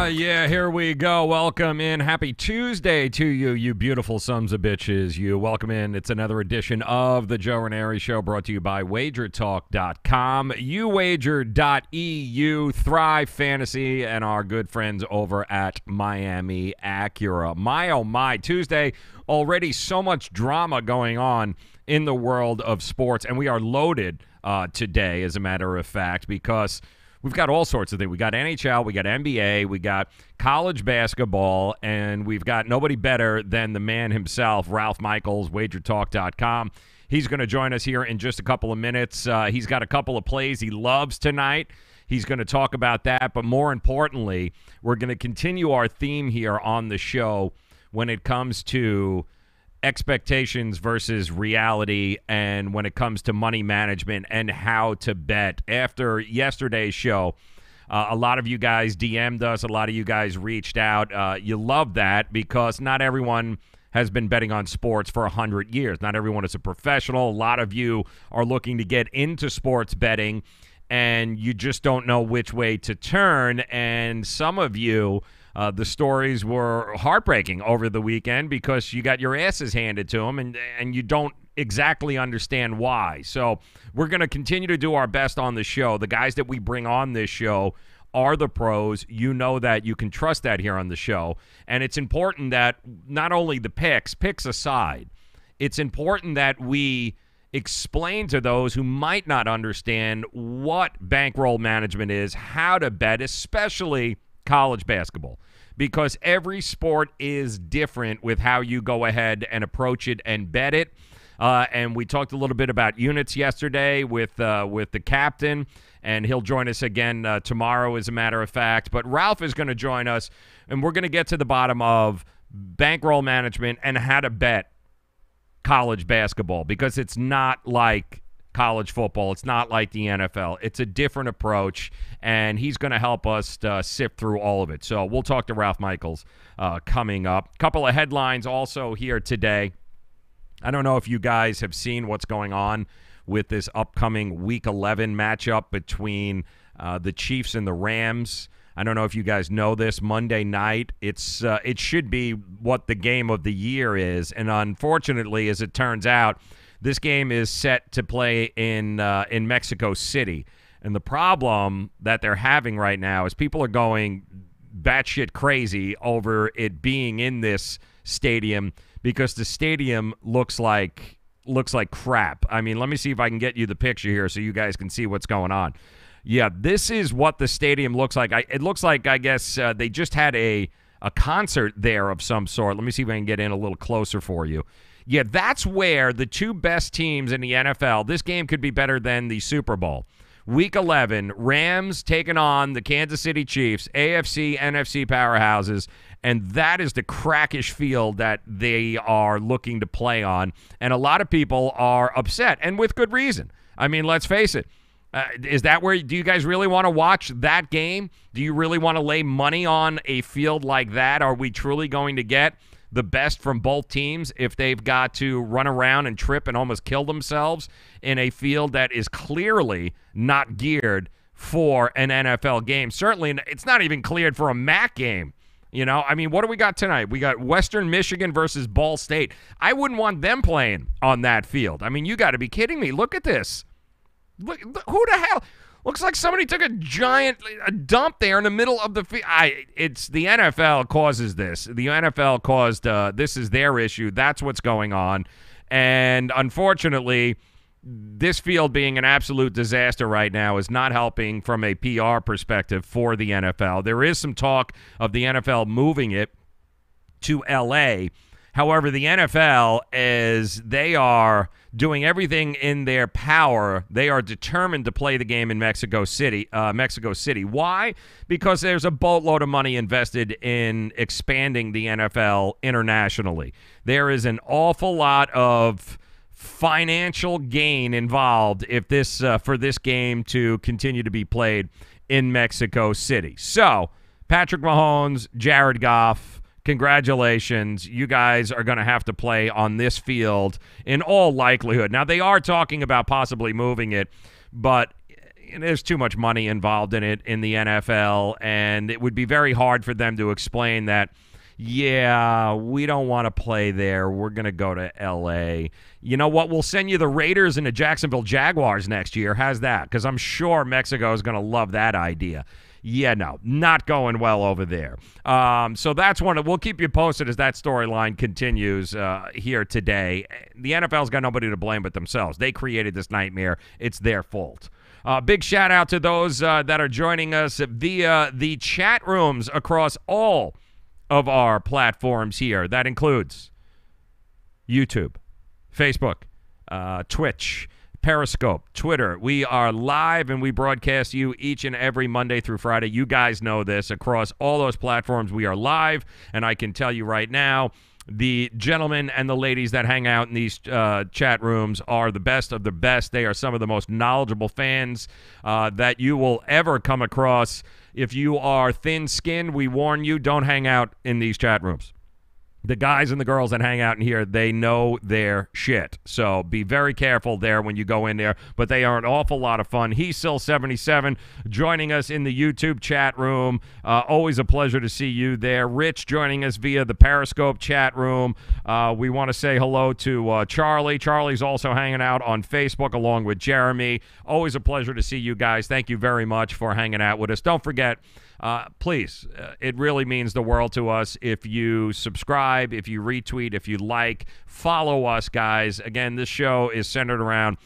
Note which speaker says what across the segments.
Speaker 1: Yeah, here we go. Welcome in. Happy Tuesday to you, you beautiful sons of bitches. You welcome in. It's another edition of the Joe Raineri Show, brought to you by WagerTalk.com, uwager.eu, Thrive Fantasy, and our good friends over at Miami Acura. My, oh my, Tuesday, already so much drama going on in the world of sports, and we are loaded today, as a matter of fact, because we've got all sorts of things. We got NHL, we got NBA, we got college basketball, and we've got nobody better than the man himself, Ralph Michaels, WagerTalk.com. He's going to join us here in just a couple of minutes. He's got a couple of plays he loves tonight. He's going to talk about that, but more importantly, we're going to continue our theme here on the show when it comes to expectations versus reality, and when it comes to money management and how to bet. After yesterday's show, a lot of you guys DM'd us, a lot of you guys reached out. You love that because not everyone has been betting on sports for 100 years. Not everyone is a professional. A lot of you are looking to get into sports betting, and you just don't know which way to turn. And some of you, the stories were heartbreaking over the weekend because you got your asses handed to them, and you don't exactly understand why. So we're going to continue to do our best on the show. The guys that we bring on this show are the pros. You know that. You can trust that here on the show. And it's important that not only the picks aside, it's important that we explain to those who might not understand what bankroll management is, how to bet, especially college basketball, because every sport is different with how you go ahead and approach it and bet it. And we talked a little bit about units yesterday with the captain, and he'll join us again tomorrow, as a matter of fact. But Ralph is going to join us, and we're going to get to the bottom of bankroll management and how to bet college basketball, because it's not like college football. It's not like the NFL. It's a different approach, and he's going to help us sift through all of it. So we'll talk to Ralph Michaels coming up. A couple of headlines also here today. I don't know if you guys have seen what's going on with this upcoming Week 11 matchup between the Chiefs and the Rams. I don't know if you guys know this. Monday night, it should be what the game of the year is, and unfortunately, as it turns out, this game is set to play in Mexico City. And the problem that they're having right now is people are going batshit crazy over it being in this stadium because the stadium looks like crap. I mean, let me see if I can get you the picture here so you guys can see what's going on. Yeah, this is what the stadium looks like. It looks like, I guess, they just had a concert there of some sort. Let me see if I can get in a little closer for you. Yeah, that's where the two best teams in the NFL, this game could be better than the Super Bowl. Week 11, Rams taking on the Kansas City Chiefs, AFC, NFC powerhouses, and that is the crackish field that they are looking to play on. And a lot of people are upset, and with good reason. I mean, let's face it. Is that where, do you guys really want to watch that game? Do you really want to lay money on a field like that? Are we truly going to get the best from both teams if they've got to run around and trip and almost kill themselves in a field that is clearly not geared for an NFL game? Certainly, it's not even cleared for a MAC game. You know, I mean, what do we got tonight? We got Western Michigan versus Ball State. I wouldn't want them playing on that field. I mean, you got to be kidding me. Look at this. Look, who the hell? Looks like somebody took a dump there in the middle of the field. It's the NFL causes this. The NFL caused this is their issue. That's what's going on. And unfortunately, this field being an absolute disaster right now is not helping from a PR perspective for the NFL. There is some talk of the NFL moving it to L.A. However, the NFL, as they are doing everything in their power, they are determined to play the game in Mexico City. Why? Because there's a boatload of money invested in expanding the NFL internationally. There is an awful lot of financial gain involved if this for this game to continue to be played in Mexico City. So, Patrick Mahomes, Jared Goff, congratulations. You guys are going to have to play on this field in all likelihood. Now, they are talking about possibly moving it, but there's too much money involved in it in the NFL, and it would be very hard for them to explain that, yeah, we don't want to play there. We're going to go to L.A. You know what? We'll send you the Raiders and the Jacksonville Jaguars next year. How's that? Because I'm sure Mexico is going to love that idea. Yeah, no, not going well over there. So that's one. We'll keep you posted as that storyline continues here today. The NFL's got nobody to blame but themselves. They created this nightmare. It's their fault. Big shout out to those that are joining us via the chat rooms across all of our platforms here. That includes YouTube, Facebook, Twitch, Periscope, Twitter. We are live and we broadcast you each and every Monday through Friday. You guys know this. Across all those platforms, we are live, and I can tell you right now, the gentlemen and the ladies that hang out in these chat rooms are the best of the best. They are some of the most knowledgeable fans that you will ever come across. If you are thin-skinned, we warn you, don't hang out in these chat rooms. The guys and the girls that hang out in here, they know their shit. So be very careful there when you go in there. But they are an awful lot of fun. He's still 77 joining us in the YouTube chat room. Always a pleasure to see you there. Rich joining us via the Periscope chat room. We want to say hello to Charlie. Charlie's also hanging out on Facebook along with Jeremy. Always a pleasure to see you guys. Thank you very much for hanging out with us. Don't forget, please, it really means the world to us if you subscribe, if you retweet, if you like, follow us, guys. Again, this show is centered around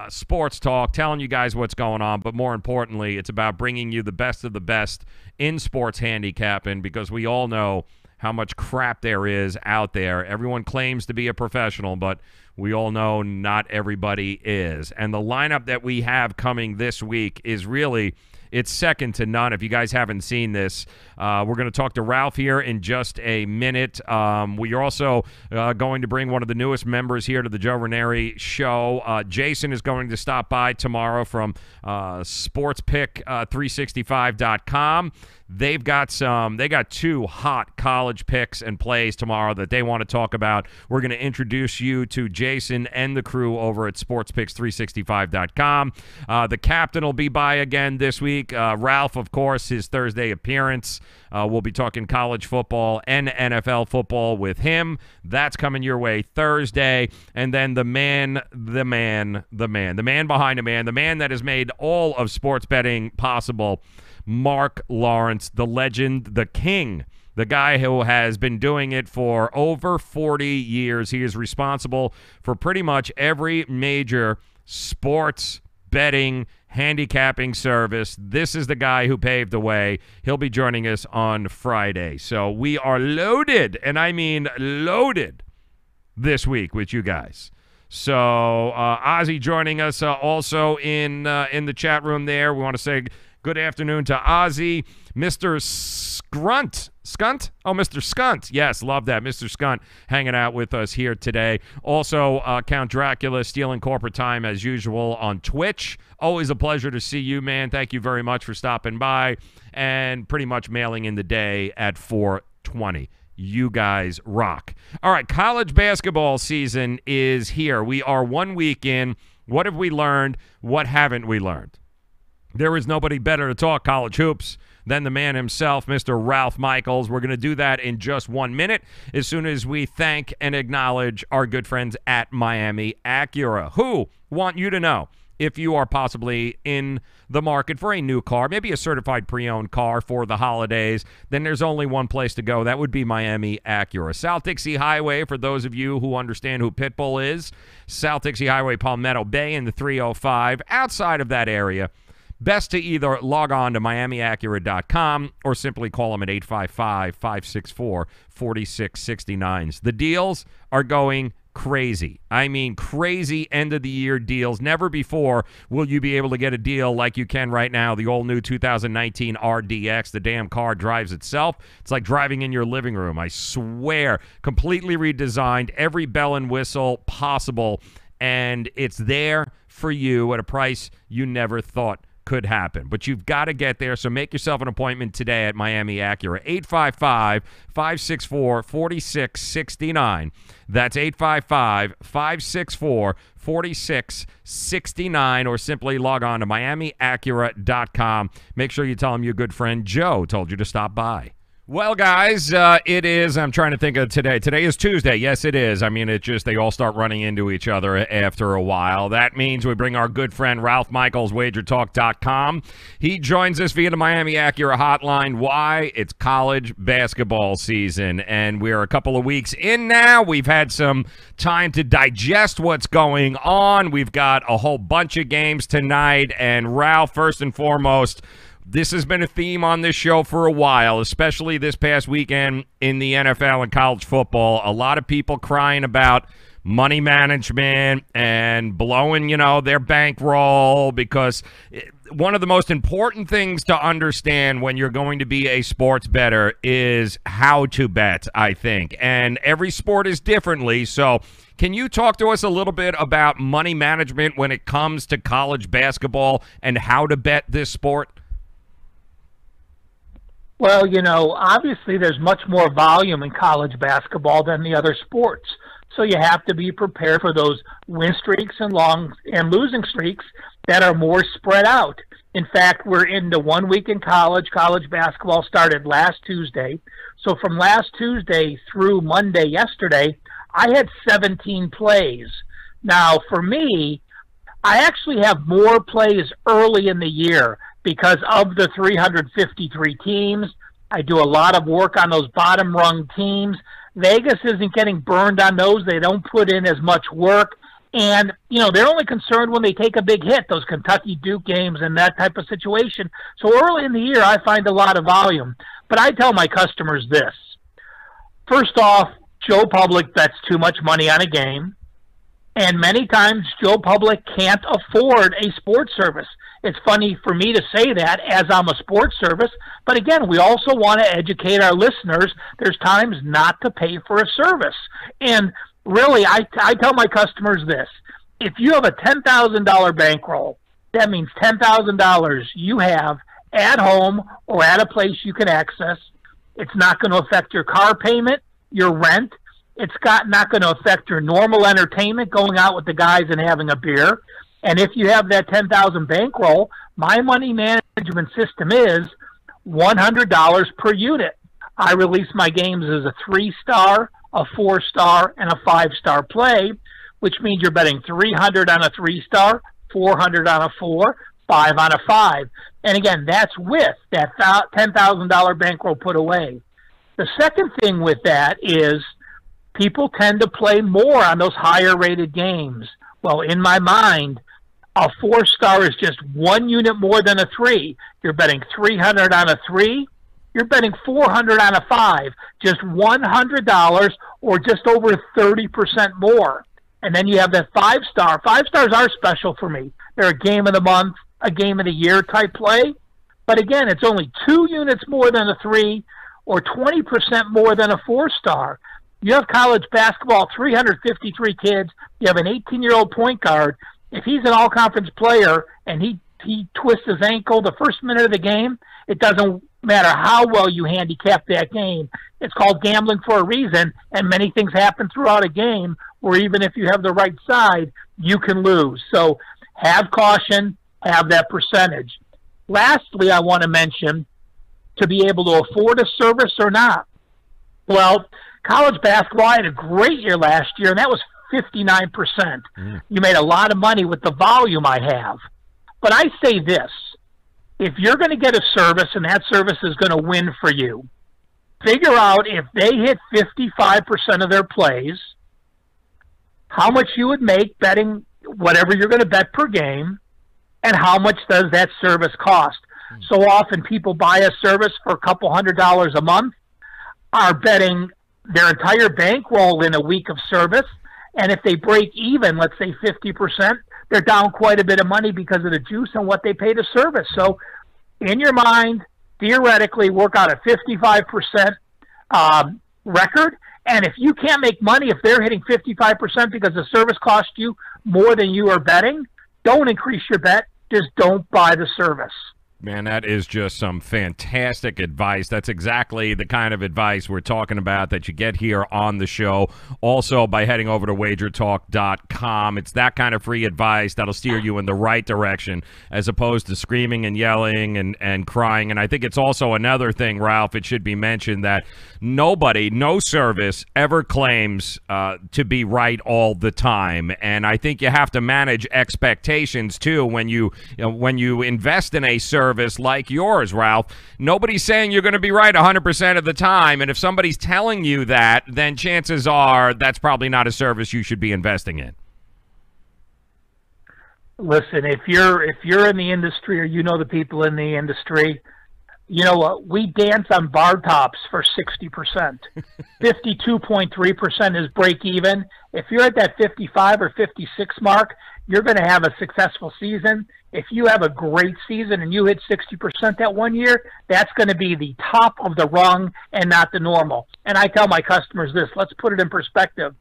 Speaker 1: sports talk, telling you guys what's going on, but more importantly, it's about bringing you the best of the best in sports handicapping, because we all know how much crap there is out there. Everyone claims to be a professional, but we all know not everybody is. And the lineup that we have coming this week is really, it's second to none. If you guys haven't seen this, we're going to talk to Ralph here in just a minute. We are also going to bring one of the newest members here to the Joe Raineri Show. Jason is going to stop by tomorrow from SportsPick365.com. They got two hot college picks and plays tomorrow that they want to talk about. We're going to introduce you to Jason and the crew over at SportsPicks365.com. The captain will be by again this week. Ralph, of course, his Thursday appearance. We'll be talking college football and NFL football with him. That's coming your way Thursday. And then the man behind the man, the man that has made all of sports betting possible, Mark Lawrence, the legend, the king, the guy who has been doing it for over 40 years. He is responsible for pretty much every major sports betting, handicapping service. This is the guy who paved the way. He'll be joining us on Friday. So we are loaded, and I mean loaded, this week with you guys. So Ozzy joining us also in the chat room there. We want to say good afternoon to Ozzy. Mr. Skunt? Oh, Mr. Skunt. Yes, love that. Mr. Skunt hanging out with us here today. Also, Count Dracula stealing corporate time as usual on Twitch. Always a pleasure to see you, man. Thank you very much for stopping by and pretty much mailing in the day at 4:20. You guys rock. All right, college basketball season is here. We are 1 week in. What have we learned? What haven't we learned? There is nobody better to talk college hoops than the man himself, Mr. Ralph Michaels. We're going to do that in just 1 minute as soon as we thank and acknowledge our good friends at Miami Acura, who want you to know if you are possibly in the market for a new car, maybe a certified pre-owned car for the holidays, then there's only one place to go. That would be Miami Acura. South Dixie Highway, for those of you who understand who Pitbull is, South Dixie Highway, Palmetto Bay in the 305. Outside of that area, best to either log on to miamiacura.com or simply call them at 855-564-4669. The deals are going crazy. I mean, crazy end-of-the-year deals. Never before will you be able to get a deal like you can right now. The all-new 2019 RDX, the damn car drives itself. It's like driving in your living room, I swear. Completely redesigned, every bell and whistle possible, and it's there for you at a price you never thought could happen. But you've got to get there, so make yourself an appointment today at Miami Acura. 855-564-4669. That's 855-564-4669, or simply log on to miamiacura.com. Make sure you tell them your good friend Joe told you to stop by. Well, guys, it is, I'm trying to think of today. Today is Tuesday. Yes, it is. I mean, it just, they all start running into each other after a while. That means we bring our good friend Ralph Michaels, WagerTalk.com. He joins us via the Miami Acura hotline. Why? It's college basketball season, and we're a couple of weeks in now. We've had some time to digest what's going on. We've got a whole bunch of games tonight, and Ralph, first and foremost, this has been a theme on this show for a while, especially this past weekend in the NFL and college football. A lot of people crying about money management and blowing, their bankroll, because one of the most important things to understand when you're going to be a sports bettor is how to bet, I think. And every sport is differently, so can you talk to us a little bit about money management when it comes to college basketball and how to bet this sport?
Speaker 2: Well, obviously there's much more volume in college basketball than the other sports. So you have to be prepared for those win streaks and losing streaks that are more spread out. In fact, we're into 1 week in college. College basketball started last Tuesday. So from last Tuesday through Monday yesterday, I had 17 plays. Now, for me, I actually have more plays early in the year because of the 353 teams. I do a lot of work on those bottom-rung teams. Vegas isn't getting burned on those. They don't put in as much work. And, they're only concerned when they take a big hit, those Kentucky-Duke games and that type of situation. So early in the year, I find a lot of volume. But I tell my customers this. First off, Joe Public bets too much money on a game. And many times, Joe Public can't afford a sports service. It's funny for me to say that as I'm a sports service, but again, we also want to educate our listeners. There's times not to pay for a service. And really, I tell my customers this. If you have a $10,000 bankroll, that means $10,000 you have at home or at a place you can access. It's not going to affect your car payment, your rent. It's not going to affect your normal entertainment, going out with the guys and having a beer. And if you have that $10,000 bankroll, my money management system is $100 per unit. I release my games as a 3-star, a 4-star, and a 5-star play, which means you're betting 300 on a 3-star, 400 on a 4, 5 on a 5. And again, that's with that $10,000 bankroll put away. The second thing with that is people tend to play more on those higher-rated games. Well, in my mind, a 4-star is just 1 unit more than a 3. You're betting 300 on a 3. You're betting 400 on a 5. Just $100 or just over 30% more. And then you have that 5-star. 5 stars are special for me. They're a game of the month, a game of the year type play. But again, it's only 2 units more than a 3 or 20% more than a 4-star. You have college basketball, 353 kids. You have an 18-year-old point guard. If he's an all-conference player and he twists his ankle the first minute of the game, it doesn't matter how well you handicap that game. It's called gambling for a reason, and many things happen throughout a game where even if you have the right side, you can lose. So have caution, have that percentage. Lastly, I want to mention to be able to afford a service or not. Well, college basketball, I had a great year last year, and that was 59%. You made a lot of money with the volume I have. But I say this, if you're going to get a service and that service is going to win for you, figure out if they hit 55% of their plays, how much you would make betting whatever you're going to bet per game, and how much does that service cost. So often people buy a service for a couple $100 a month, are betting their entire bankroll in a week of service, and if they break even, let's say 50%, they're down quite a bit of money because of the juice on what they pay to service. So in your mind, theoretically, work out a 55% record, and if you can't make money, if they're hitting 55% because the service cost you more than you are betting, don't increase your bet, just don't buy the service.
Speaker 1: Man, that is just some fantastic advice. That's exactly the kind of advice we're talking about that you get here on the show. Also, by heading over to wagertalk.com. It's that kind of free advice that'll steer you in the right direction as opposed to screaming and yelling and crying. And I think it's also another thing, Ralph, it should be mentioned that nobody, no service ever claims to be right all the time. And I think you have to manage expectations, too, when you invest in a service like yours, Ralph. Nobody's saying you're going to be right 100% of the time, and if somebody's telling you that, then chances are that's probably not a service you should be investing in.
Speaker 2: Listen, if you're in the industry or you know the people in the industry, you know what? We dance on bar tops for 60%. 52.3% is break even. If you're at that 55 or 56 mark, you're going to have a successful season. If you have a great season and you hit 60% that one year, that's going to be the top of the rung and not the normal. And I tell my customers this, let's put it in perspective.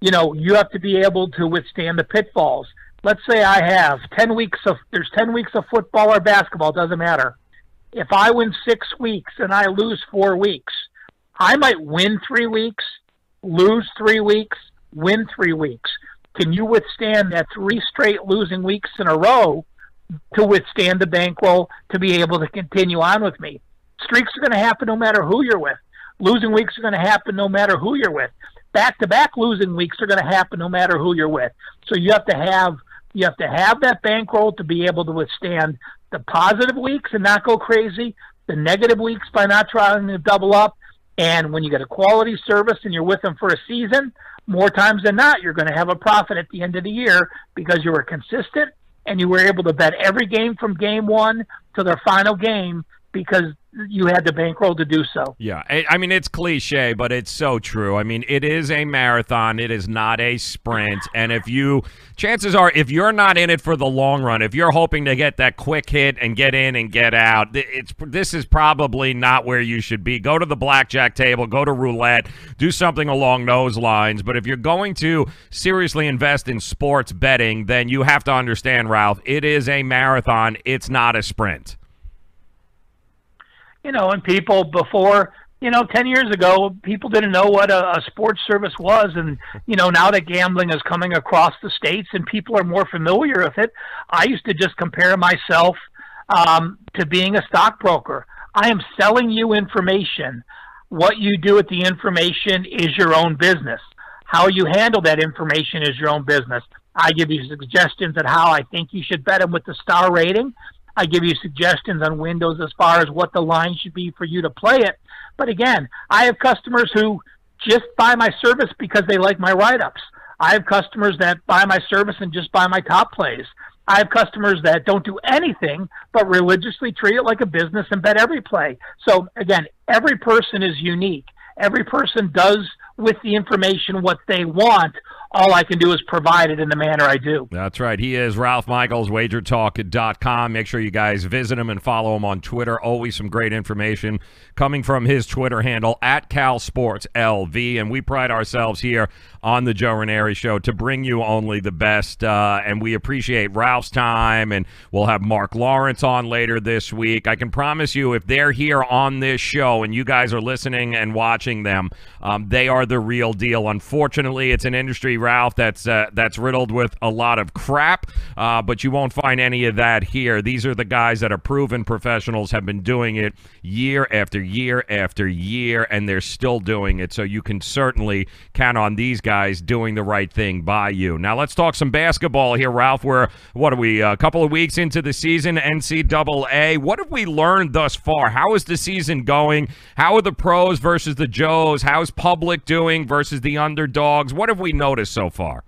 Speaker 2: You know, you have to be able to withstand the pitfalls. Let's say I have 10 weeks of football or basketball, doesn't matter. If I win 6 weeks and I lose 4 weeks, I might win 3 weeks, lose 3 weeks, win 3 weeks. Can you withstand that 3 straight losing weeks in a row to withstand the bankroll to be able to continue on with me? Streaks are going to happen no matter who you're with. Losing weeks are going to happen no matter who you're with. Back-to-back losing weeks are going to happen no matter who you're with. So you have to have that bankroll to be able to withstand the positive weeks and not go crazy, the negative weeks by not trying to double up, and when you get a quality service and you're with them for a season, more times than not, you're going to have a profit at the end of the year because you were consistent and you were able to bet every game from game one to their final game because you had the bankroll to do so.
Speaker 1: Yeah, I mean, it's cliche, but it's so true. I mean, it is a marathon. It is not a sprint. And chances are, if you're not in it for the long run, if you're hoping to get that quick hit and get in and get out, this is probably not where you should be. Go to the blackjack table, go to roulette, do something along those lines. But if you're going to seriously invest in sports betting, then you have to understand, Ralph, it is a marathon. It's not a sprint.
Speaker 2: You know, and people before, 10 years ago, people didn't know what a sports service was. And, now that gambling is coming across the states and people are more familiar with it, I used to just compare myself to being a stockbroker. I am selling you information. What you do with the information is your own business. How you handle that information is your own business. I give you suggestions on how I think you should bet them with the star rating. I give you suggestions on windows as far as what the line should be for you to play it. But again, I have customers who just buy my service because they like my write-ups. I have customers that buy my service and just buy my top plays. I have customers that don't do anything but religiously treat it like a business and bet every play. So again, every person is unique. Every person does with the information what they want. All I can do is provide it in the manner I do.
Speaker 1: That's right. He is Ralph Michaels, wagertalk.com. Make sure you guys visit him and follow him on Twitter. Always some great information coming from his Twitter handle, @CalSportsLV. And we pride ourselves here on the Joe Raineri Show to bring you only the best. And we appreciate Ralph's time. And we'll have Mark Lawrence on later this week. I can promise you, if they're here on this show and you guys are listening and watching them, they are the real deal. Unfortunately, it's an industry Ralph, that's riddled with a lot of crap, but you won't find any of that here. These are the guys that are proven professionals, have been doing it year after year after year, and they're still doing it, so you can certainly count on these guys doing the right thing by you. Now let's talk some basketball here, Ralph. We're, what are we, a couple of weeks into the season, NCAA. What have we learned thus far? How is the season going? How are the pros versus the Joes? How's public doing versus the underdogs? What have we noticed so far?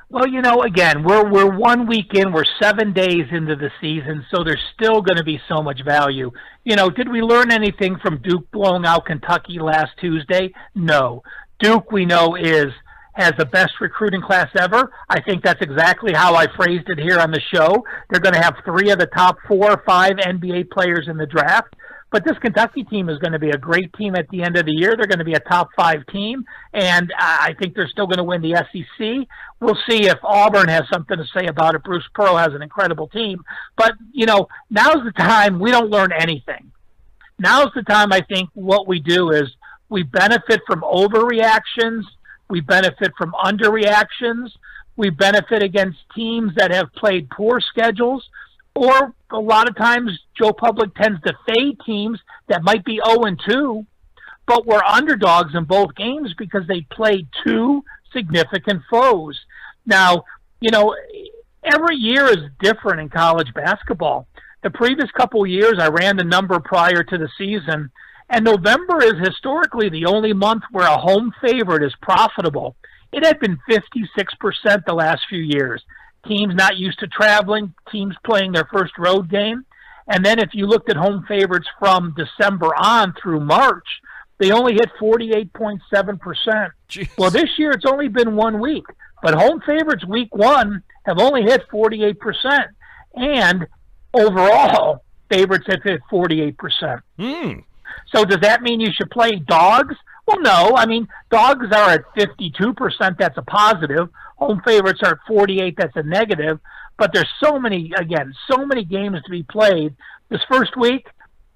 Speaker 2: Well, you know, again, we're 1 week in, we're 7 days into the season, so there's still going to be so much value. You know, did we learn anything from Duke blowing out Kentucky last Tuesday? No. Duke, we know, has the best recruiting class ever. I think that's exactly how I phrased it here on the show. They're going to have 3 of the top 4 or 5 NBA players in the draft. But this Kentucky team is going to be a great team at the end of the year. They're going to be a top 5 team, and I think they're still going to win the SEC. We'll see if Auburn has something to say about it. Bruce Pearl has an incredible team. But, you know, now's the time we don't learn anything. Now's the time, I think, what we do is we benefit from overreactions. We benefit from underreactions. We benefit against teams that have played poor schedules. Or a lot of times, Joe Public tends to fade teams that might be 0-2, but were underdogs in both games because they played 2 significant foes. Now, you know, every year is different in college basketball. The previous couple of years, I ran the number prior to the season, and November is historically the only month where a home favorite is profitable. It had been 56% the last few years. Teams not used to traveling, teams playing their first road game. And then if you looked at home favorites from December on through March, they only hit 48.7%. Well, this year it's only been 1 week, but home favorites week 1 have only hit 48%. And overall, favorites have hit 48%. So does that mean you should play dogs? Well, no. I mean, dogs are at 52%. That's a positive. Home favorites are at 48. That's a negative. But there's so many games to be played. This first week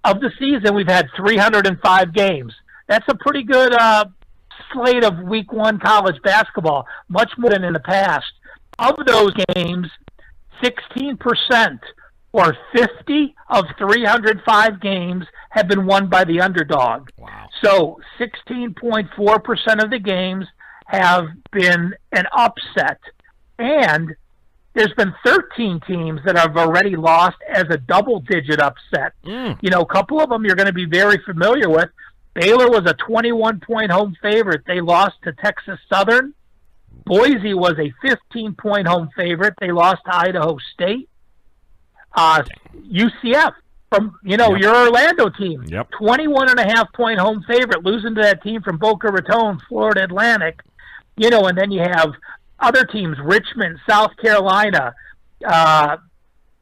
Speaker 2: of the season, we've had 305 games. That's a pretty good slate of week 1 college basketball, much more than in the past. Of those games, 16% or 50 of 305 games have been won by the underdog.
Speaker 1: Wow.
Speaker 2: So 16.4% of the games have been an upset. And there's been 13 teams that have already lost as a double-digit upset. You know, a couple of them you're going to be very familiar with. Baylor was a 21-point home favorite. They lost to Texas Southern. Boise was a 15-point home favorite. They lost to Idaho State. UCF, from, you know, your Orlando team, 21.5-point home favorite, losing to that team from Boca Raton, Florida Atlantic. You know, and then you have other teams, Richmond, South Carolina,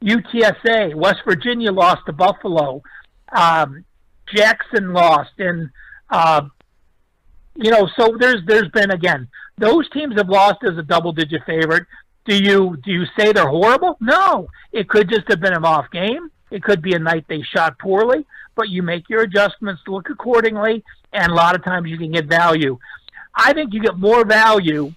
Speaker 2: UTSA, West Virginia lost to Buffalo, Jackson lost, and you know, so there's been, again, those teams have lost as a double-digit favorite. Do you say they're horrible? No. It could just have been an off game. It could be a night they shot poorly, but you make your adjustments, look accordingly, and a lot of times you can get value. I think you get more value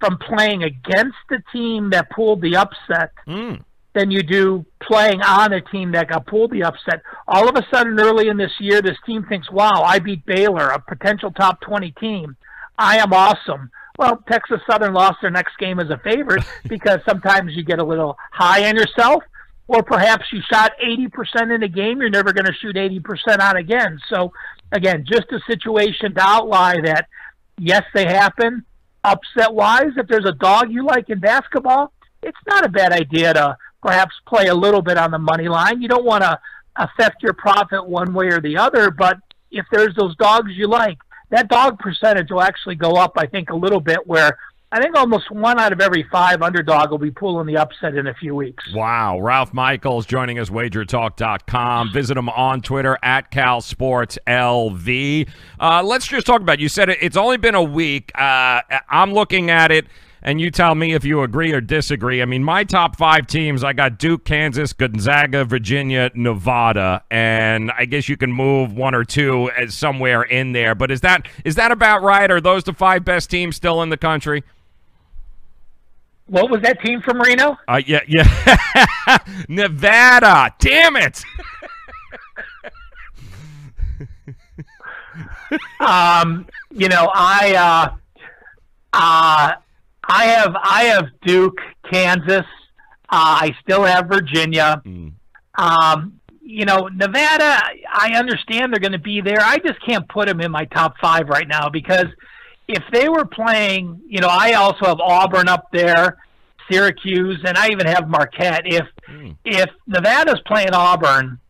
Speaker 2: from playing against the team that pulled the upset than you do playing on a team that got pulled the upset. All of a sudden, early in this year, this team thinks, wow, I beat Baylor, a potential top 20 team. I am awesome. Well, Texas Southern lost their next game as a favorite because sometimes you get a little high on yourself, or perhaps you shot 80% in a game, you're never going to shoot 80% on again. So, again, just a situation to outline that, yes, they happen. Upset-wise, if there's a dog you like in basketball, it's not a bad idea to perhaps play a little bit on the money line. You don't want to affect your profit one way or the other, but if there's those dogs you like, that dog percentage will actually go up, I think, a little bit, where I think almost 1 out of every 5 underdog will be pulling the upset in a few weeks.
Speaker 1: Wow. Ralph Michaels joining us, wagertalk.com. Visit him on Twitter, @CalSportsLV. Let's just talk about, you said it's only been a week. I'm looking at it. and you tell me if you agree or disagree. I mean, my top 5 teams, I got Duke, Kansas, Gonzaga, Virginia, Nevada, and I guess you can move 1 or 2 as somewhere in there. But is that about right? Are those the 5 best teams still in the country?
Speaker 2: What was that team from Reno?
Speaker 1: Yeah. Nevada. Damn it.
Speaker 2: You know, I have Duke, Kansas. I still have Virginia. You know, Nevada, I understand they're going to be there. I just can't put them in my top 5 right now because if they were playing, you know, I also have Auburn up there, Syracuse, and I even have Marquette. If Nevada's playing Auburn,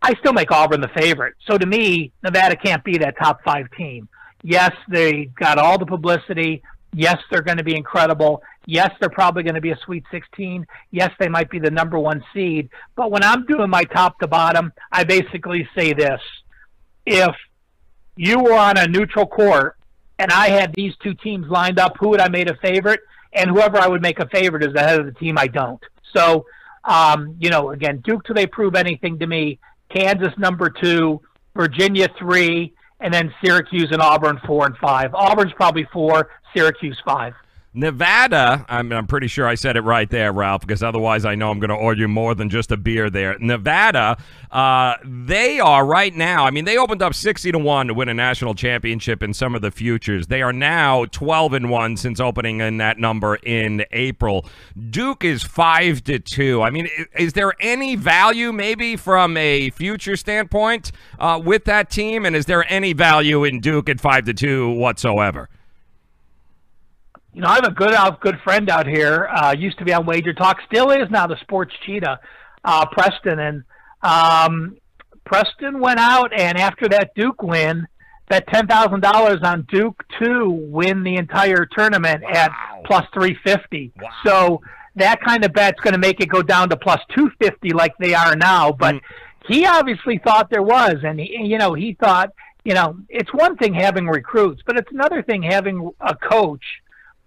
Speaker 2: I still make Auburn the favorite. So to me, Nevada can't be that top 5 team. Yes, they got all the publicity. Yes, they're going to be incredible. Yes, they're probably going to be a Sweet 16. Yes, they might be the number 1 seed. But when I'm doing my top to bottom, I basically say this. If you were on a neutral court and I had these 2 teams lined up, who would I make a favorite? And whoever I would make a favorite is the head of the team I don't. So, you know, again, Duke till they prove anything to me. Kansas number 2, Virginia 3, and then Syracuse and Auburn 4 and 5. Auburn's probably 4, Syracuse 5.
Speaker 1: Nevada, I'm pretty sure I said it right there, Ralph, because otherwise I know I'm going to order more than just a beer there. Nevada, they are right now, I mean, they opened up 60-1 to win a national championship in some of the futures. They are now 12-1 since opening in that number in April. Duke is 5-2. I mean, is there any value maybe from a future standpoint with that team? And is there any value in Duke at 5-2 whatsoever?
Speaker 2: You know, I have a good friend out here, used to be on Wager Talk, still is now the sports cheetah, Preston. And Preston went out, and after that Duke win, bet $10,000 on Duke to win the entire tournament at plus 350. Wow. So that kind of bet's going to make it go down to plus 250 like they are now. But he obviously thought there was, and he thought, you know, it's one thing having recruits, but it's another thing having a coach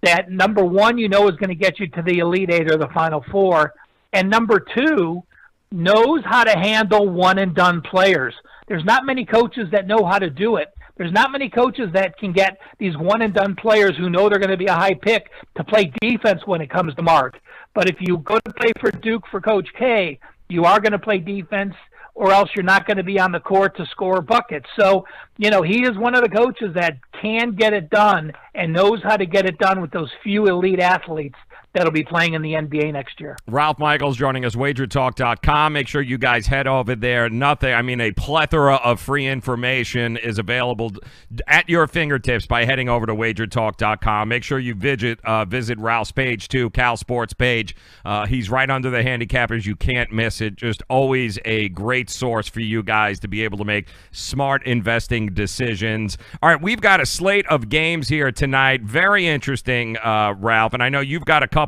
Speaker 2: that, number 1, you know, is going to get you to the Elite 8 or the Final 4, and number 2, knows how to handle one-and-done players. There's not many coaches that know how to do it. There's not many coaches that can get these one-and-done players who know they're going to be a high pick to play defense when it comes to mark. But if you go to play for Duke for Coach K, you are going to play defense, or else you're not going to be on the court to score buckets. So, you know, he is one of the coaches that can get it done and knows how to get it done with those few elite athletes that'll be playing in the NBA next year.
Speaker 1: Ralph Michaels joining us, wagertalk.com. Make sure you guys head over there. A plethora of free information is available at your fingertips by heading over to wagertalk.com. Make sure you visit Ralph's page, too, Cal Sports page. He's right under the handicappers. You can't miss it. Just always a great source for you guys to be able to make smart investing decisions. All right, we've got a slate of games here tonight. Very interesting, Ralph, and I know you've got a couple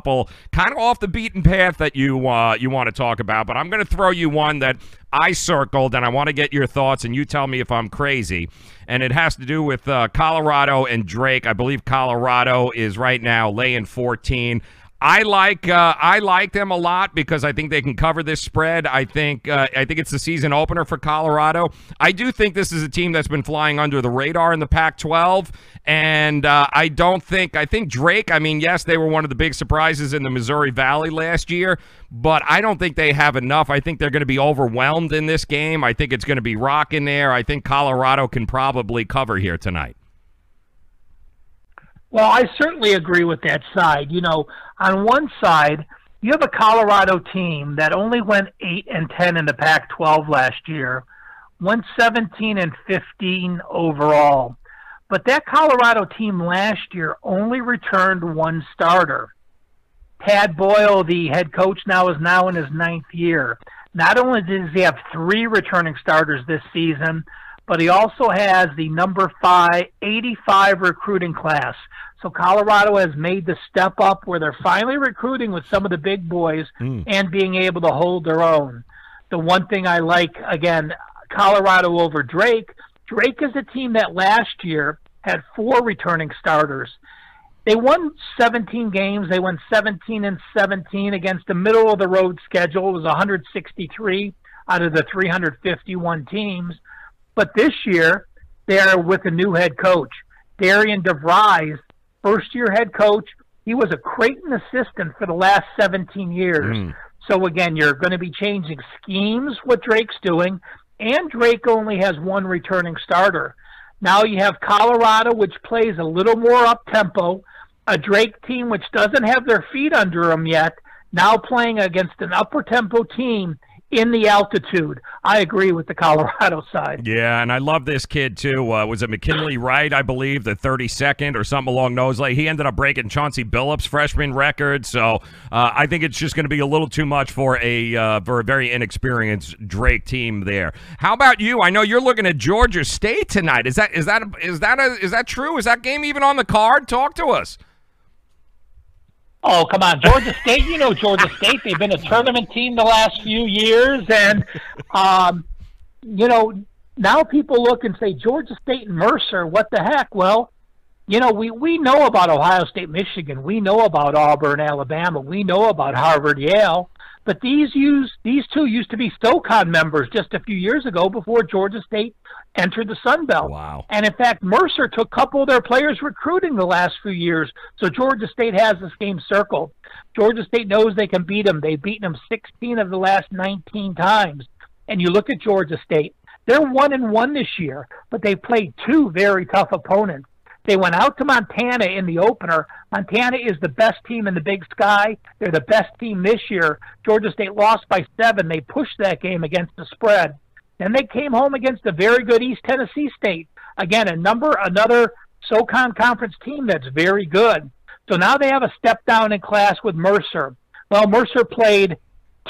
Speaker 1: kind of off the beaten path that you want to talk about, but I'm going to throw you one that I circled, and I want to get your thoughts, and you tell me if I'm crazy. And it has to do with Colorado and Drake. I believe Colorado is right now laying 14. I like them a lot because I think they can cover this spread. I think it's the season opener for Colorado. I do think this is a team that's been flying under the radar in the Pac-12, and I think Drake, I mean, yes, they were one of the big surprises in the Missouri Valley last year, but I don't think they have enough. I think they're going to be overwhelmed in this game. I think it's going to be rocking there. I think Colorado can probably cover here tonight.
Speaker 2: Well, I certainly agree with that side. You know, on one side, you have a Colorado team that only went 8-10 in the Pac-12 last year, went 17-15 overall. But that Colorado team last year only returned 1 starter. Tad Boyle, the head coach, is now in his 9th year. Not only does he have 3 returning starters this season, but he also has the number 85 recruiting class. So Colorado has made the step up where they're finally recruiting with some of the big boys and being able to hold their own. The one thing I like, again, Colorado over Drake. Drake is a team that last year had 4 returning starters. They won 17 games. They won 17-17 against the middle of the road schedule. It was 163 out of the 351 teams. But this year, they're with a new head coach, Darian DeVries, first-year head coach. He was a Creighton assistant for the last 17 years. So, again, you're going to be changing schemes, what Drake's doing, and Drake only has one returning starter. Now you have Colorado, which plays a little more up-tempo, a Drake team which doesn't have their feet under them yet, now playing against an upper-tempo team in the altitude. I agree with the Colorado side.
Speaker 1: Yeah, and I love this kid, too. Was it McKinley Wright, I believe, the 32nd or something along those lines? He ended up breaking Chauncey Billups' freshman record, so I think it's just going to be a little too much for a very inexperienced Drake team there. How about you? I know you're looking at Georgia State tonight. Is that true? Is that game even on the card? Talk to us.
Speaker 2: Oh, come on. Georgia State, you know Georgia State. They've been a tournament team the last few years. And, now people look and say, Georgia State and Mercer, what the heck? Well, we know about Ohio State, Michigan. We know about Auburn, Alabama. We know about Harvard, Yale. But these two used to be SoCon members just a few years ago before Georgia State entered the Sun Belt.
Speaker 1: Wow.
Speaker 2: And in fact, Mercer took a couple of their players recruiting the last few years. So Georgia State has this game circled. Georgia State knows they can beat them. They've beaten them 16 of the last 19 times. And you look at Georgia State, they're 1-1 this year, but they played two very tough opponents. They went out to Montana in the opener. Montana is the best team in the Big Sky. They're the best team this year. Georgia State lost by 7. They pushed that game against the spread. Then they came home against a very good East Tennessee State. Again, another SoCon Conference team that's very good. So now they have a step down in class with Mercer. Well, Mercer played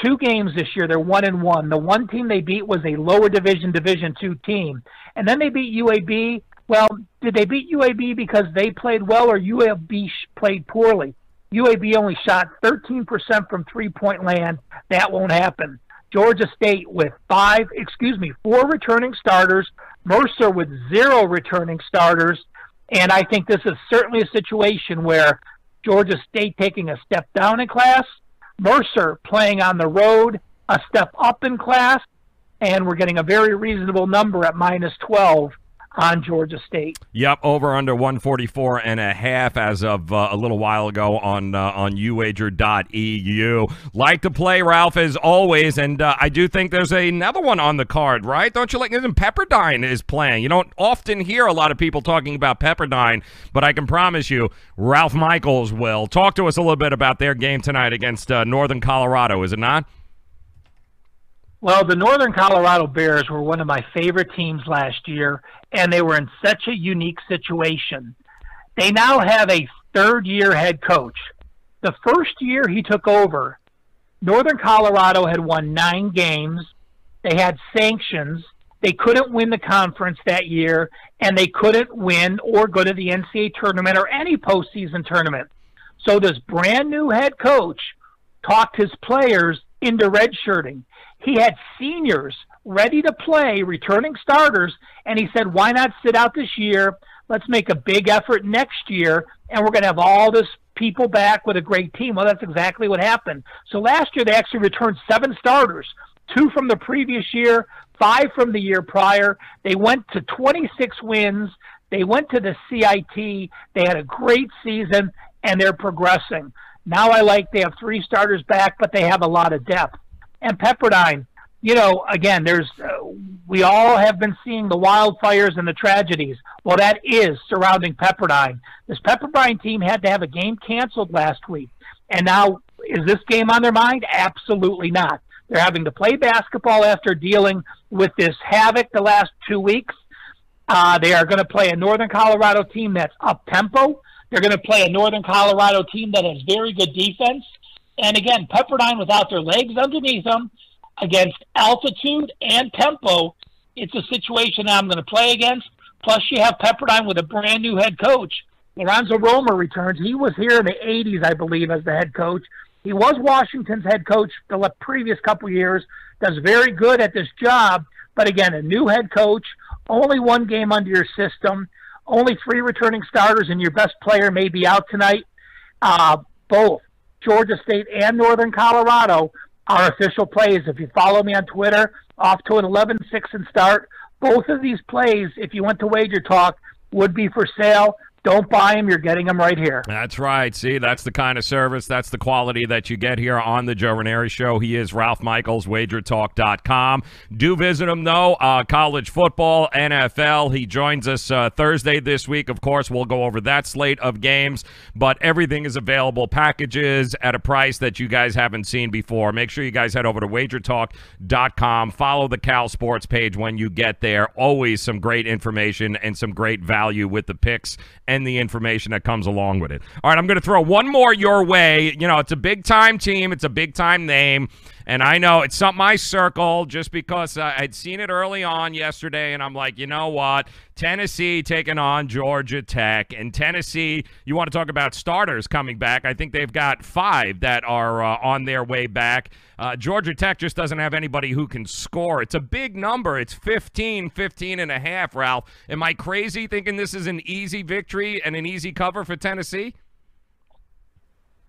Speaker 2: 2 games this year. They're 1-1. The one team they beat was a lower Division II team. And then they beat UAB. Well, did they beat UAB because they played well or UAB played poorly? UAB only shot 13% from three-point land. That won't happen. Georgia State with 4 returning starters, Mercer with 0 returning starters, and I think this is certainly a situation where Georgia State taking a step down in class, Mercer playing on the road, a step up in class, and we're getting a very reasonable number at -12 on Georgia State.
Speaker 1: Yep, over under 144.5 as of a little while ago on uwager.eu. Like to play, Ralph, as always, and I do think there's another one on the card, right? Don't you like? Pepperdine is playing. You don't often hear a lot of people talking about Pepperdine, but I can promise you, Ralph Michaels will. Talk to us a little bit about their game tonight against Northern Colorado, is it not?
Speaker 2: Well, the Northern Colorado Bears were one of my favorite teams last year, and they were in such a unique situation. They now have a third-year head coach. The first year he took over, Northern Colorado had won 9 games. They had sanctions. They couldn't win the conference that year, and they couldn't win or go to the NCAA tournament or any postseason tournament. So this brand-new head coach talked his players into redshirting. He had seniors ready to play, returning starters, and he said, why not sit out this year? Let's make a big effort next year, and we're going to have all this people back with a great team. Well, that's exactly what happened. So last year they actually returned 7 starters, 2 from the previous year, 5 from the year prior. They went to 26 wins. They went to the CIT. They had a great season, and they're progressing. Now they have 3 starters back, but they have a lot of depth. And Pepperdine, again, we all have been seeing the wildfires and the tragedies. Well, that is surrounding Pepperdine. This Pepperdine team had to have a game canceled last week. And now, is this game on their mind? Absolutely not. They're having to play basketball after dealing with this havoc the last 2 weeks. They are going to play a Northern Colorado team that's up-tempo. They're going to play a Northern Colorado team that has very good defense. And again, Pepperdine without their legs underneath them, against altitude and tempo, it's a situation I'm going to play against. Plus, you have Pepperdine with a brand-new head coach. Lorenzo Romer returns. He was here in the 80s, I believe, as the head coach. He was Washington's head coach the previous couple years, does very good at this job. But again, a new head coach, only 1 game under your system, only 3 returning starters, and your best player may be out tonight. Both Georgia State and Northern Colorado are official plays. If you follow me on Twitter, off to an 11-6 and start. Both of these plays, if you went to Wager Talk, would be for sale. Don't buy them. You're getting them right here.
Speaker 1: That's right. See, that's the kind of service, that's the quality that you get here on the Joe Raineri Show. He is Ralph Michaels, wagertalk.com. Do visit him, though. College football, NFL. He joins us Thursday this week. Of course, we'll go over that slate of games, but everything is available. Packages at a price that you guys haven't seen before. Make sure you guys head over to wagertalk.com. Follow the Cal Sports page when you get there. Always some great information and some great value with the picks and the information that comes along with it. All right, I'm going to throw one more your way. You know, it's a big-time team. It's a big-time name. And I know it's something I circled just because I'd seen it early on yesterday, and I'm like, you know what? Tennessee taking on Georgia Tech. And Tennessee, you want to talk about starters coming back. I think they've got 5 that are on their way back. Georgia Tech just doesn't have anybody who can score. It's a big number. It's 15 and a half, Ralph. Am I crazy thinking this is an easy victory and an easy cover for Tennessee?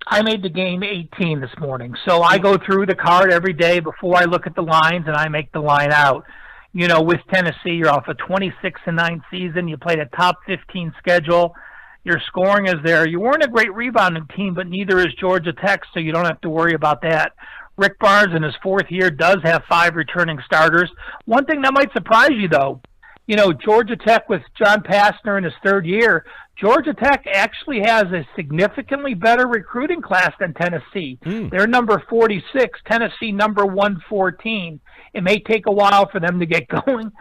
Speaker 2: I made the game 18 this morning. So I go through the card every day before I look at the lines, and I make the line out. You know, with Tennessee, you're off a 26-9 season. You played a top 15 schedule. Your scoring is there. You weren't a great rebounding team, but neither is Georgia Tech, so you don't have to worry about that. Rick Barnes, in his 4th year, does have 5 returning starters. One thing that might surprise you, though, you know, Georgia Tech with John Pastner in his 3rd year, Georgia Tech actually has a significantly better recruiting class than Tennessee. They're number 46, Tennessee number 114. It may take a while for them to get going.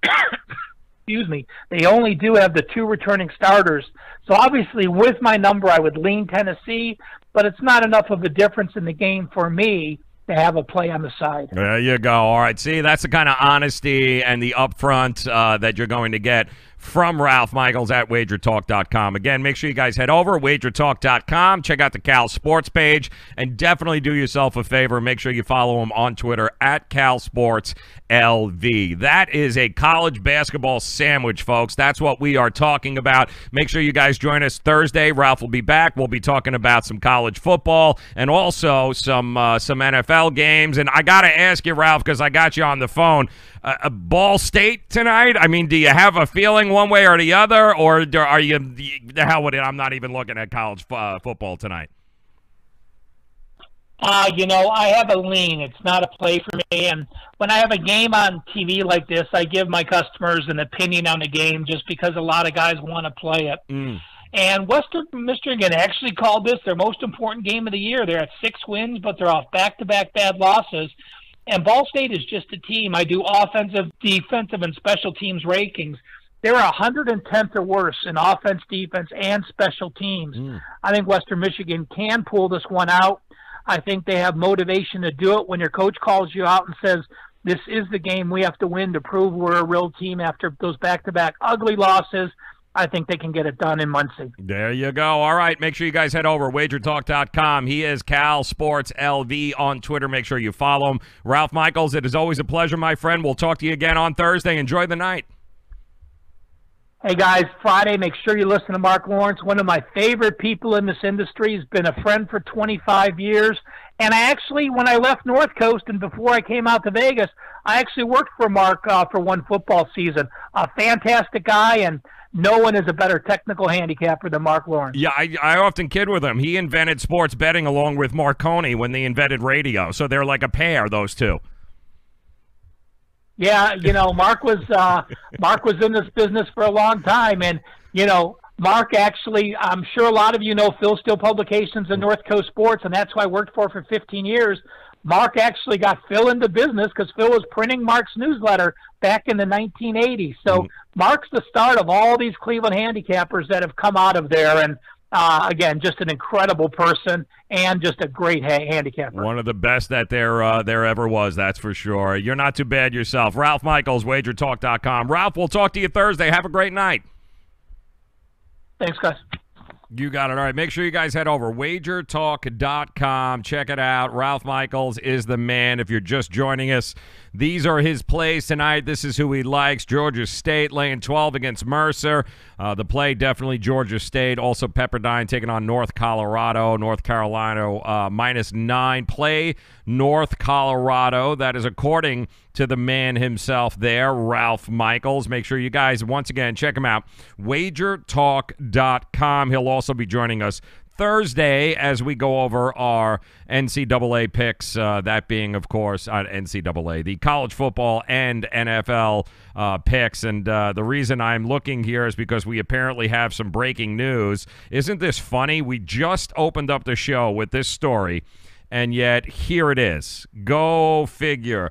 Speaker 2: Excuse me. They only do have the 2 returning starters. So obviously with my number, I would lean Tennessee, but it's not enough of a difference in the game for me to have a play on the side.
Speaker 1: There you go. All right. See, that's the kind of honesty and the upfront that you're going to get from Ralph Michaels at wagertalk.com. Again, make sure you guys head over wagertalk.com, check out the Cal Sports page, and definitely do yourself a favor. Make sure you follow him on Twitter at CalSportsLV. That is a college basketball sandwich, folks. That's what we are talking about. Make sure you guys join us Thursday. Ralph will be back. We'll be talking about some college football and also some NFL games. And I got to ask you, Ralph, because I got you on the phone, Ball State tonight? I mean, do you have a feeling one way or the other, or are you the hell with it? I'm not even looking at college football tonight.
Speaker 2: You know, I have a lean. It's not a play for me. And when I have a game on TV like this, I give my customers an opinion on the game just because a lot of guys want to play it. And Western Michigan actually called this their most important game of the year. They're at 6 wins, but they're off back-to-back bad losses. And Ball State is just a team. I do offensive, defensive, and special teams rankings. They're 110th or worse in offense, defense, and special teams. I think Western Michigan can pull this one out. I think they have motivation to do it when your coach calls you out and says, this is the game we have to win to prove we're a real team after those back-to-back ugly losses. I think they can get it done in Muncie.
Speaker 1: There you go. All right, make sure you guys head over wagertalk.com. He is Cal Sports LV on Twitter. Make sure you follow him. Ralph Michaels, it is always a pleasure, my friend. We'll talk to you again on Thursday. Enjoy the night.
Speaker 2: Hey, guys, Friday, make sure you listen to Mark Lawrence, one of my favorite people in this industry. He's been a friend for 25 years. And I actually, when I left North Coast and before I came out to Vegas, I actually worked for Mark for one football season. A fantastic guy, and no one is a better technical handicapper than Mark Lawrence.
Speaker 1: Yeah, I often kid with him. He invented sports betting along with Marconi when they invented radio. So they're like a pair, those two.
Speaker 2: Yeah, you know, Mark was in this business for a long time, and you know, Mark actually, I'm sure a lot of you know Phil Steele Publications and North Coast Sports, and that's who I worked for 15 years. Mark actually got Phil into business because Phil was printing Mark's newsletter back in the 1980s. So Mark's the start of all these Cleveland handicappers that have come out of there, and again, just an incredible person and just a great handicapper.
Speaker 1: One of the best that there ever was, that's for sure. You're not too bad yourself. Ralph Michaels, wagertalk.com. Ralph, we'll talk to you Thursday. Have a great night.
Speaker 2: Thanks, guys.
Speaker 1: You got it. All right, make sure you guys head over wagertalk.com. Check it out. Ralph Michaels is the man. If you're just joining us, These are his plays tonight. This is who he likes. Georgia State laying 12 against Mercer. The play, definitely Georgia State. Also Pepperdine taking on North Colorado. North Carolina -9. Play North Colorado. That is according to the man himself there, Ralph Michaels. Make sure you guys, once again, check him out. wagertalk.com. He'll also be joining us Thursday as we go over our NCAA picks, that being, of course, NCAA, the college football and NFL picks. And the reason I'm looking here is because we apparently have some breaking news. Isn't this funny? We just opened up the show with this story, and yet here it is. Go figure.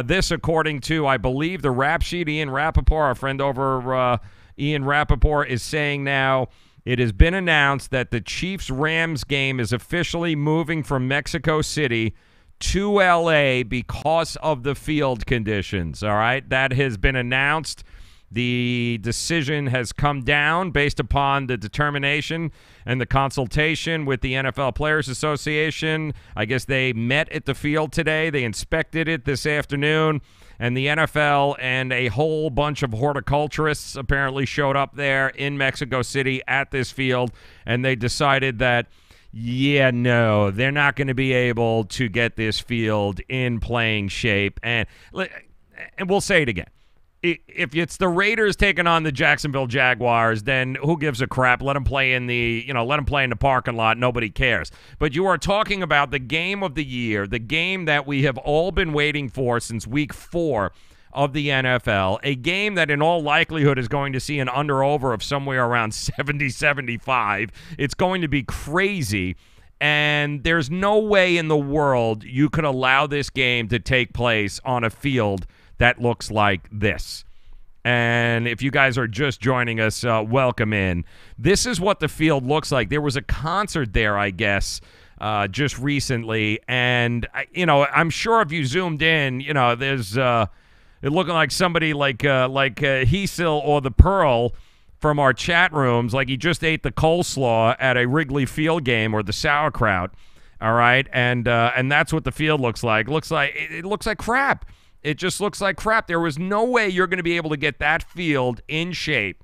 Speaker 1: This, according to, I believe, the rap sheet, Ian Rappaport, our friend over Ian Rappaport, is saying now, it has been announced that the Chiefs-Rams game is officially moving from Mexico City to L.A. because of the field conditions, all right? That has been announced. The decision has come down based upon the determination and the consultation with the NFL Players Association. I guess they met at the field today. They inspected it this afternoon. And the NFL and a whole bunch of horticulturists apparently showed up there in Mexico City at this field, and they decided that, yeah, no, they're not going to be able to get this field in playing shape. And we'll say it again. If it's the Raiders taking on the Jacksonville Jaguars, then who gives a crap? Let them play in the, let them play in the parking lot. Nobody cares. But you are talking about the game of the year, the game that we have all been waiting for since week 4 of the NFL, a game that in all likelihood is going to see an under-over of somewhere around 70, 75. It's going to be crazy. And there's no way in the world you could allow this game to take place on a field that looks like this. And if you guys are just joining us, welcome in. This is what the field looks like. There was a concert there, I guess, just recently. And, I'm sure if you zoomed in, there's it looking like somebody like Heesil or the Pearl from our chat rooms, like he just ate the coleslaw at a Wrigley Field game or the sauerkraut. All right. And that's what the field looks like. It looks like crap. It just looks like crap. There was no way you're going to be able to get that field in shape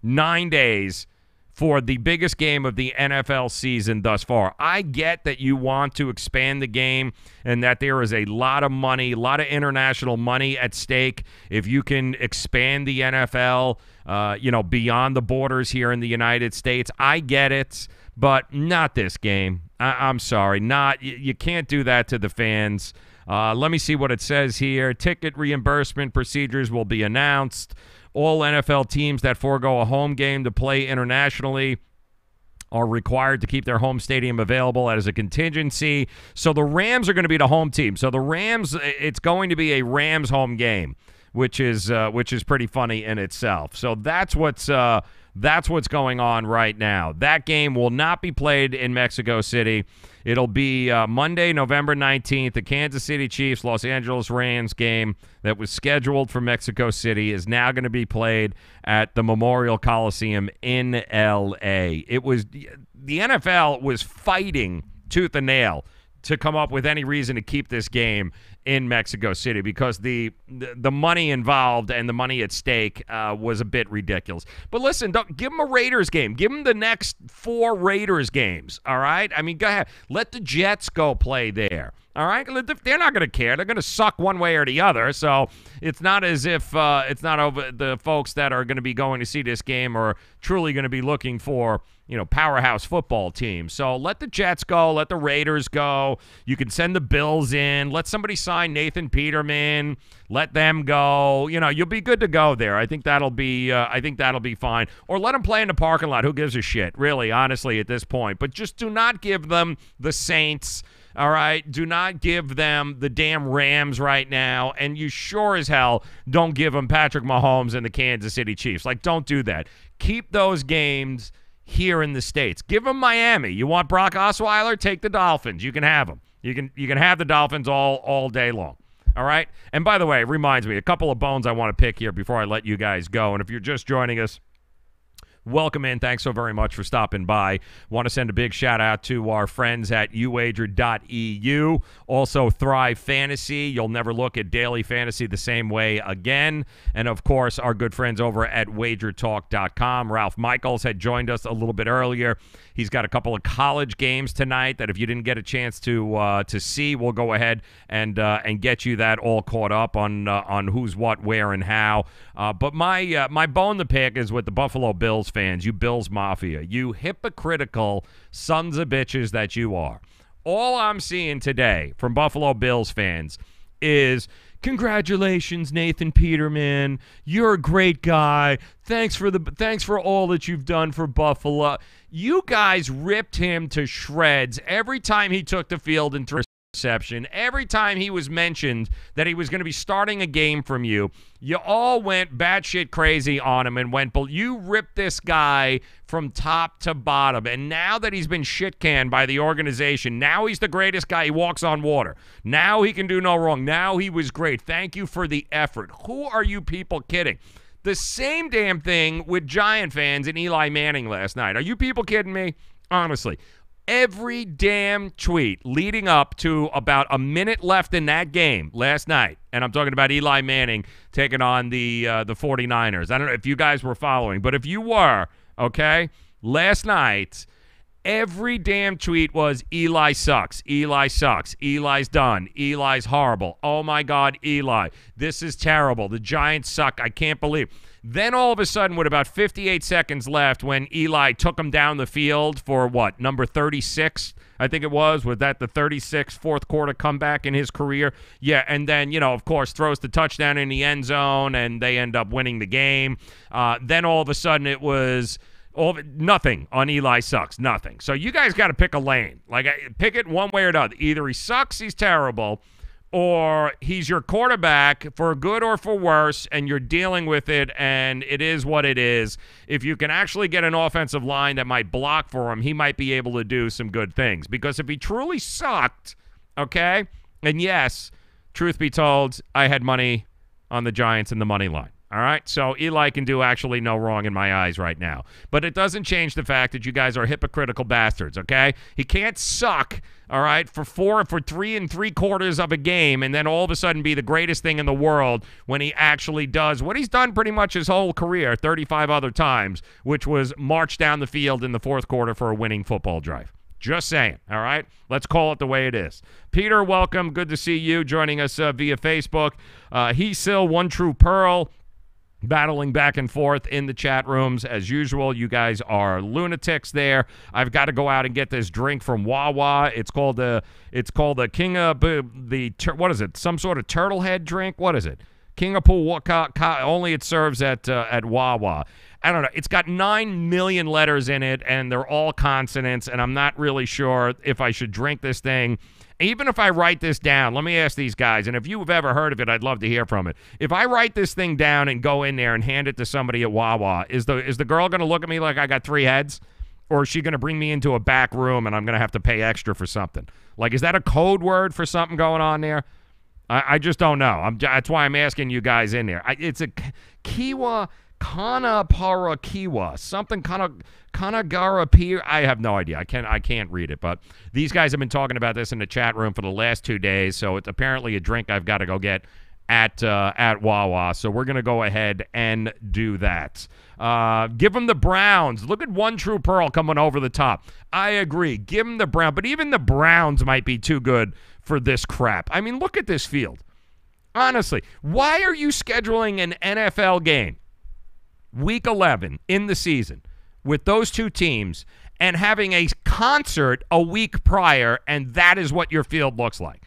Speaker 1: 9 days for the biggest game of the NFL season thus far. I get that you want to expand the game and that there is a lot of money, a lot of international money at stake if you can expand the NFL, beyond the borders here in the United States. I get it, but not this game. I'm sorry. You can't do that to the fans. Let me see what it says here. Ticket reimbursement procedures will be announced. All NFL teams that forego a home game to play internationally are required to keep their home stadium available as a contingency. So the Rams are going to be the home team. So the Rams, it's going to be a Rams home game, which is pretty funny in itself. So that's what's going on right now. That game will not be played in Mexico City. It'll be Monday, November 19th. The Kansas City Chiefs, Los Angeles Rams game that was scheduled for Mexico City is now going to be played at the Memorial Coliseum in L.A. The NFL was fighting tooth and nail to come up with any reason to keep this game in Mexico City because the money involved and the money at stake was a bit ridiculous. But listen, don't give them a Raiders game. Give them the next 4 Raiders games, all right? I mean, go ahead. Let the Jets go play there, all right? They're not going to care. They're going to suck one way or the other, so it's not as if it's not over the folks that are going to be going to see this game or truly going to be looking for powerhouse football team. So let the Jets go. Let the Raiders go. You can send the Bills in. Let somebody sign Nathan Peterman. Let them go. You'll be good to go there. I think that'll be fine. Or let them play in the parking lot. Who gives a shit, really, honestly, at this point. But just do not give them the Saints. All right? Do not give them the damn Rams right now. And you sure as hell don't give them Patrick Mahomes and the Kansas City Chiefs. Don't do that. Keep those games here in the States. Give them Miami. You want Brock Osweiler? Take the Dolphins. You can have them. You can have the Dolphins all day long. All right? And by the way, it reminds me, a couple of bones I want to pick here before I let you guys go. And if you're just joining us, welcome in. Thanks so very much for stopping by. Want to send a big shout out to our friends at uwager.eu. Also, Thrive Fantasy. You'll never look at daily fantasy the same way again. And, of course, our good friends over at wagertalk.com. Ralph Michaels had joined us a little bit earlier. He's got a couple of college games tonight that if you didn't get a chance to see, we'll go ahead and get you that all caught up on who's what, where, and how. But my bone to pick is with the Buffalo Bills fans, you Bills Mafia, you hypocritical sons of bitches that you are. All I'm seeing today from Buffalo Bills fans is, congratulations, Nathan Peterman. You're a great guy. Thanks for all that you've done for Buffalo. You guys ripped him to shreds every time he took the field and threw reception. Every time he was mentioned that he was going to be starting a game from you, you all went batshit crazy on him and you ripped this guy from top to bottom. And now that he's been shit canned by the organization, now he's the greatest guy. He walks on water. Now he can do no wrong. Now he was great. Thank you for the effort. Who are you people kidding? The same damn thing with Giant fans and Eli Manning last night. Are you people kidding me? Honestly. Every damn tweet leading up to about a minute left in that game last night, and I'm talking about Eli Manning taking on the 49ers. I don't know if you guys were following, but if you were, okay, last night, every damn tweet was Eli sucks, Eli sucks, Eli's done, Eli's horrible, oh my God, Eli, this is terrible, the Giants suck, I can't believe. Then all of a sudden, with about 58 seconds left, when Eli took him down the field for what, number 36, I think it was that the 36th fourth quarter comeback in his career? Yeah, and then, of course, throws the touchdown in the end zone, and they end up winning the game. Then all of a sudden, it was nothing on Eli sucks, nothing. So you guys got to pick a lane. Pick it one way or the other. Either he sucks, he's terrible, or he's your quarterback for good or for worse, and you're dealing with it, and it is what it is. If you can actually get an offensive line that might block for him, he might be able to do some good things. Because if he truly sucked, okay, and yes, truth be told, I had money on the Giants in the money line. All right, so Eli can do actually no wrong in my eyes right now. But it doesn't change the fact that you guys are hypocritical bastards, okay? He can't suck, all right, for 3 3/4 of a game and then all of a sudden be the greatest thing in the world when he actually does what he's done pretty much his whole career 35 other times, which was march down the field in the fourth quarter for a winning football drive. Just saying, all right? Let's call it the way it is. Peter, welcome. Good to see you joining us via Facebook. He's still One True Pearl. Battling back and forth in the chat rooms as usual. You guys are lunatics there. I've got to go out and get this drink from Wawa. It's called the King of what is it? Some sort of turtle head drink? What is it? King of Pool. Only it serves at Wawa. I don't know. It's got 9 million letters in it, and they're all consonants. And I'm not really sure if I should drink this thing. Even if I write this down, let me ask these guys, and if you've ever heard of it, I'd love to hear from it. If I write this thing down and go in there and hand it to somebody at Wawa, is the girl going to look at me like I got 3 heads? Or is she going to bring me into a back room and I'm going to have to pay extra for something? Is that a code word for something going on there? I just don't know. That's why I'm asking you guys in there. It's a Kiwa... Kanaparakiwa, something Kanagara. I have no idea. I can't read it, but these guys have been talking about this in the chat room for the last 2 days, so it's apparently a drink I've got to go get at Wawa. So we're going to go ahead and do that. Give them the Browns. Look at One True Pearl coming over the top. I agree. Give them the Browns, but even the Browns might be too good for this crap. I mean, look at this field. Honestly, why are you scheduling an NFL game Week 11 in the season with those two teams and having a concert a week prior, and that is what your field looks like?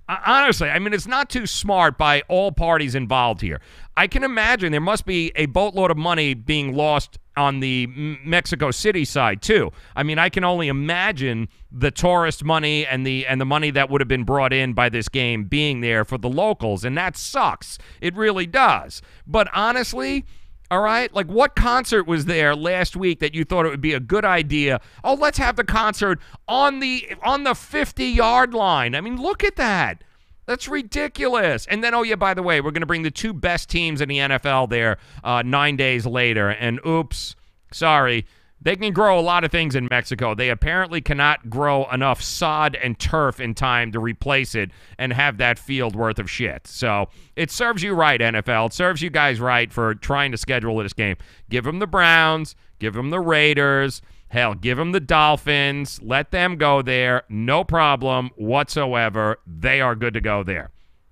Speaker 1: Honestly, I mean, it's not too smart by all parties involved here. I can imagine there must be a boatload of money being lost on the Mexico City side, too. I mean, I can only imagine the tourist money and the money that would have been brought in by this game being there for the locals, and that sucks. It really does. But honestly... all right? What concert was there last week that you thought it would be a good idea? Oh, let's have the concert on the 50-yard line. I mean, look at that. That's ridiculous. And then, oh, yeah, by the way, we're going to bring the 2 best teams in the NFL there 9 days later. And oops, Sorry. They can grow a lot of things in Mexico. They apparently cannot grow enough sod and turf in time to replace it and have that field worth of shit. So it serves you right, NFL. It serves you guys right for trying to schedule this game. Give them the Browns. Give them the Raiders. Hell, give them the Dolphins. Let them go there. No problem whatsoever. They are good to go there.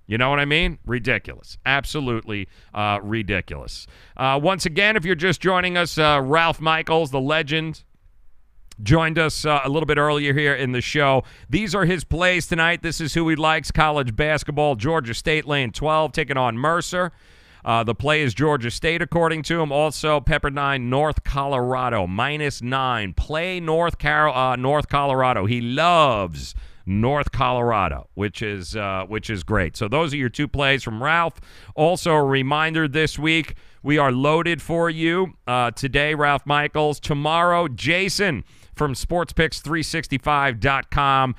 Speaker 1: You know what I mean? Ridiculous. Absolutely ridiculous. Once again, if you're just joining us, Ralph Michaels, the legend, joined us a little bit earlier here in the show. These are his plays tonight. This is who he likes. College basketball, Georgia State laying 12, taking on Mercer. The play is Georgia State, according to him. Also, Pepperdine, North Colorado, -9. Play North Colorado. He loves North Colorado, which is great. So those are your two plays from Ralph. Also, a reminder this week, we are loaded for you. Today, Ralph Michaels. Tomorrow, Jason from SportsPicks365.com.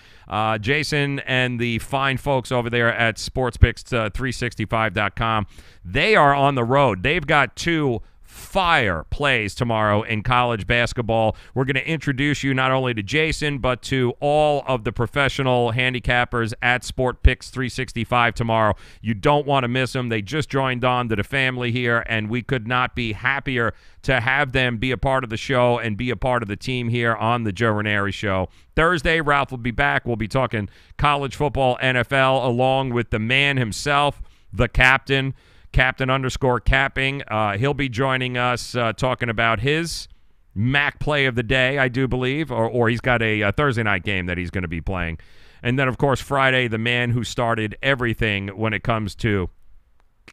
Speaker 1: Jason and the fine folks over there at SportsPicks365.com, they are on the road. They've got two fire plays tomorrow in college basketball. We're going to introduce you not only to Jason, but to all of the professional handicappers at SportsPicks365 tomorrow. You don't want to miss them. They just joined on to the family here, and we could not be happier to have them be a part of the show and be a part of the team here on the Joe Raineri Show. Thursday, Ralph will be back. We'll be talking college football, NFL, along with the man himself, the captain, Captain_capping. He'll be joining us talking about his MAC play of the day, I do believe, or he's got a Thursday night game that he's going to be playing. And then, of course, Friday, the man who started everything when it comes to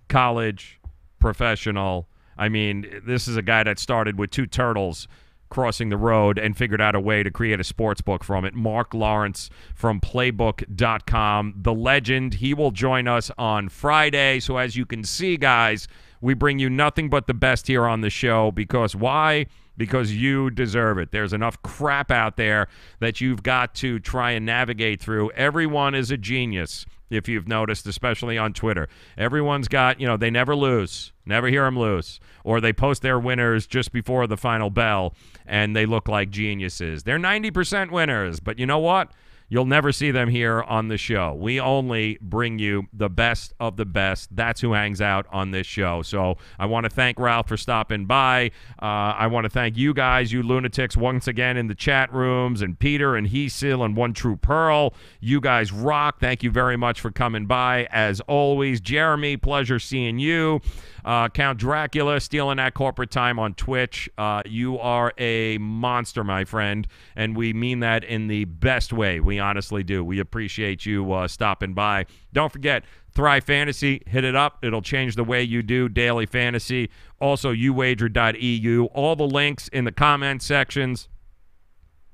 Speaker 1: college, professional. I mean, this is a guy that started with two turtles crossing the road and figured out a way to create a sports book from it. Mark Lawrence from playbook.com, the legend. He will join us on Friday. So as you can see, guys, we bring you nothing but the best here on the show. Because why? Because you deserve it. There's enough crap out there that you've got to try and navigate through. Everyone is a genius, if you've noticed, especially on Twitter. Everyone's got, they never lose. Never hear them lose. Or they post their winners just before the final bell, and they look like geniuses. They're 90% winners, but you know what? You'll never see them here on the show. We only bring you the best of the best. That's who hangs out on this show. So I want to thank Ralph for stopping by. I want to thank you guys, you lunatics, once again in the chat rooms, and Peter and Heesil and One True Pearl. You guys rock. Thank you very much for coming by. As always, Jeremy, pleasure seeing you. Count Dracula, stealing that corporate time on Twitch. You are a monster, my friend, and we mean that in the best way. We honestly do. We appreciate you stopping by. Don't forget, Thrive Fantasy, hit it up. It'll change the way you do daily fantasy. Also, uwager.eu. All the links in the comment sections.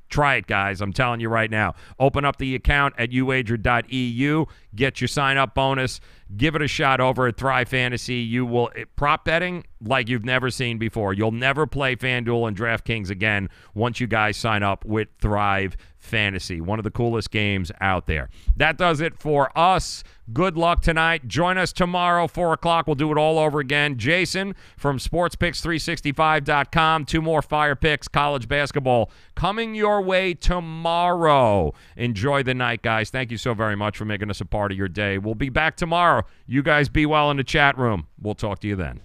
Speaker 1: Try it, guys. I'm telling you right now. Open up the account at uwager.eu. Get your sign-up bonus. Give it a shot over at Thrive Fantasy. You will prop betting like you've never seen before. You'll never play FanDuel and DraftKings again once you guys sign up with Thrive Fantasy. One of the coolest games out there. That does it for us. Good luck tonight. Join us tomorrow, 4 o'clock. We'll do it all over again. Jason from SportsPicks365.com. 2 more fire picks, college basketball, coming your way tomorrow. Enjoy the night, guys. Thank you so very much for making us a part of your day. We'll be back tomorrow. You guys be well in the chat room. We'll talk to you then.